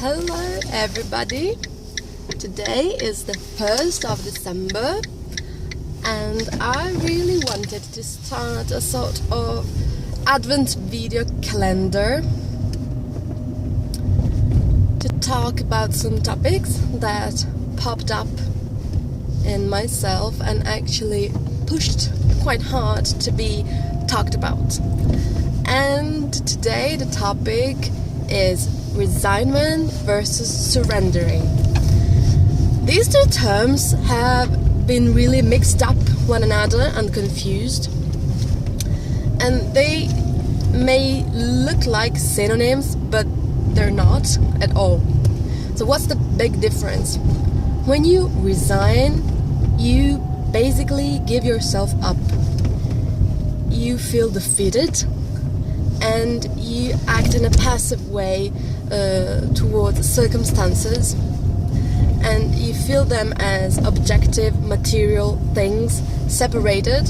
Hello everybody, today is the 1st of December and I really wanted to start a sort of Advent video calendar to talk about some topics that popped up in myself and actually pushed quite hard to be talked about. And today the topic is resignment versus surrendering. These two terms have been really mixed up one another and confused, and they may look like synonyms, but they're not at all. So what's the big difference? When you resign, you basically give yourself up. You feel defeated and you act in a passive way towards circumstances, and you feel them as objective material things separated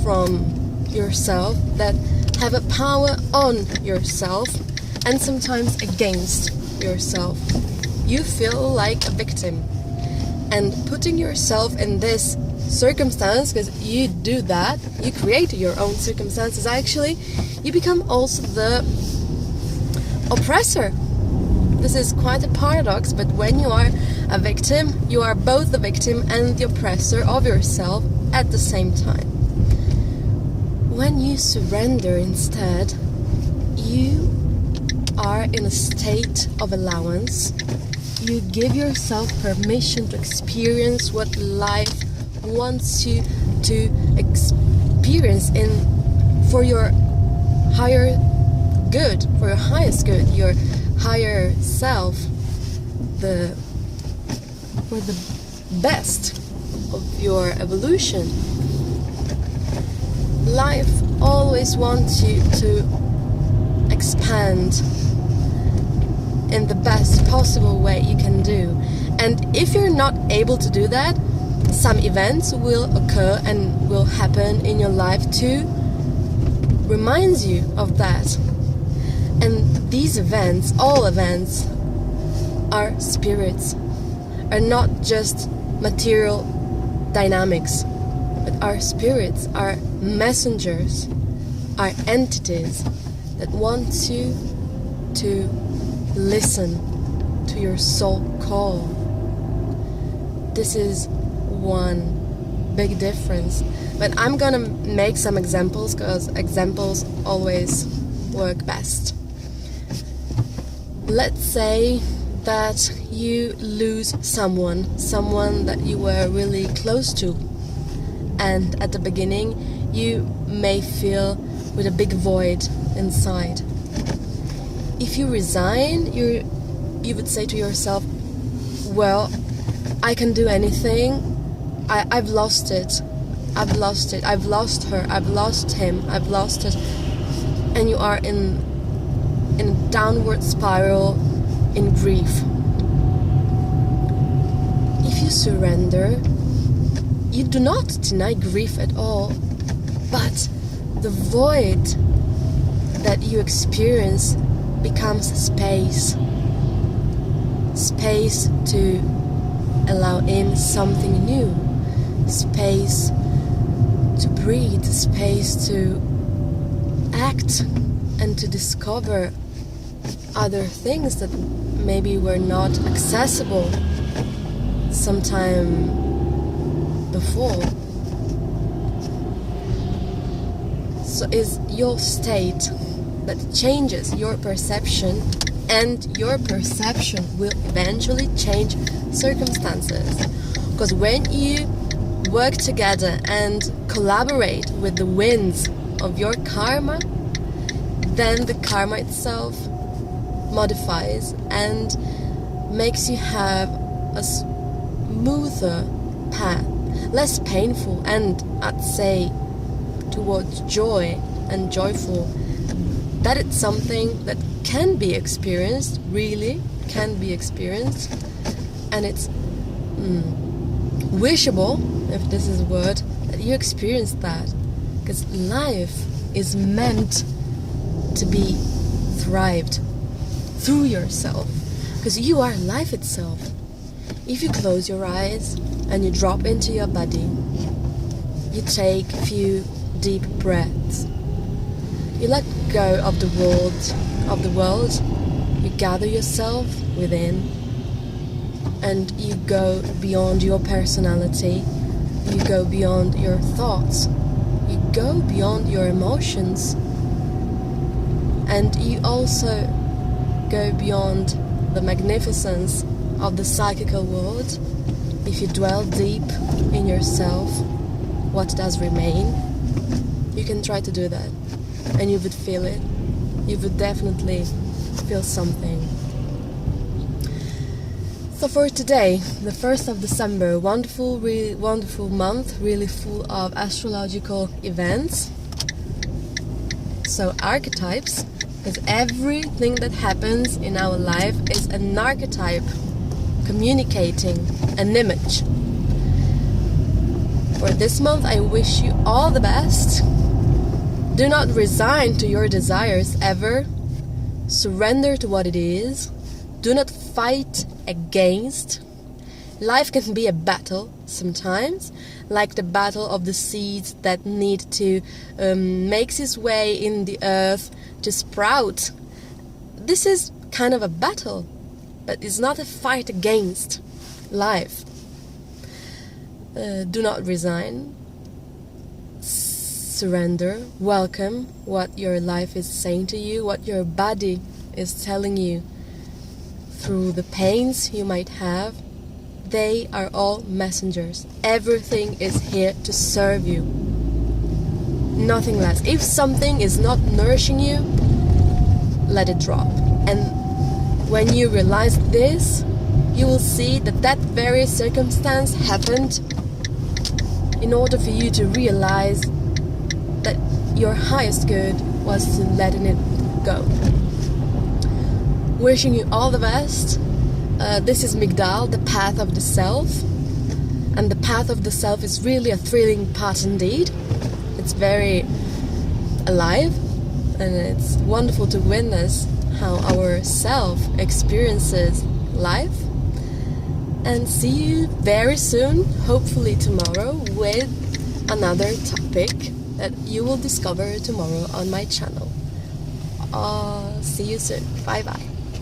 from yourself that have a power on yourself and sometimes against yourself. You feel like a victim, and putting yourself in this circumstance, because you do that, you create your own circumstances actually, you become also the oppressor. This is quite a paradox, but when you are a victim, you are both the victim and the oppressor of yourself at the same time. When you surrender instead, you are in a state of allowance. You give yourself permission to experience what life wants you to experience for your higher good, for your highest good, your higher self, the best of your evolution. Life always wants you to expand in the best possible way you can do, and if you're not able to do that, some events will occur and will happen in your life to remind you of that. And these events, all events, are spirits, are not just material dynamics, but are spirits, are messengers, are entities that want you to listen to your soul call. This is one big difference, but I'm gonna make some examples because examples always work best. Let's say that you lose someone that you were really close to, and at the beginning you may feel with a big void inside. If you resign, you would say to yourself, well, I can do anything, I've lost it, I've lost her, I've lost him, I've lost it, and you are in a downward spiral in grief. If you surrender, you do not deny grief at all, but the void that you experience becomes space to allow in something new, space to breathe, space to act and to discover other things that maybe were not accessible sometime before. So it's your state that changes your perception, and your perception will eventually change circumstances. Because when you work together and collaborate with the winds of your karma, then the karma itself modifies and makes you have a smoother path, less painful, and I'd say towards joy and joyful. That it's something that can be experienced, really can be experienced, and it's wishable, if this is a word, that you experience that, because life is meant to be thrived through yourself. because you are life itself. If you close your eyes and you drop into your body, you take a few deep breaths. You let go of the world. You gather yourself within, and you go beyond your personality. You go beyond your thoughts. You go beyond your emotions. And you also go beyond the magnificence of the psychical world. If you dwell deep in yourself, what does remain? You can try to do that, and you would feel it. You would definitely feel something. So for today, the 1st of December, wonderful, really wonderful month, really full of astrological events. So archetypes, because everything that happens in our life is an archetype communicating an image. For this month, I wish you all the best. Do not resign to your desires ever. Surrender to what it is. Do not fight against. Life can be a battle sometimes, like the battle of the seeds that need to make its way in the earth to sprout. This is kind of a battle, but it's not a fight against life. Do not resign. Surrender. Welcome what your life is saying to you, what your body is telling you. Through the pains you might have, they are all messengers. Everything is here to serve you. Nothing less. If something is not nourishing you, let it drop. And when you realize this, you will see that that very circumstance happened in order for you to realize that your highest good was to letting it go. Wishing you all the best. This is Migdal, the path of the self. And the path of the self is really a thrilling path indeed. It's very alive, and it's wonderful to witness how our self experiences life. And see you very soon, hopefully tomorrow, with another topic that you will discover tomorrow on my channel. See you soon. Bye bye.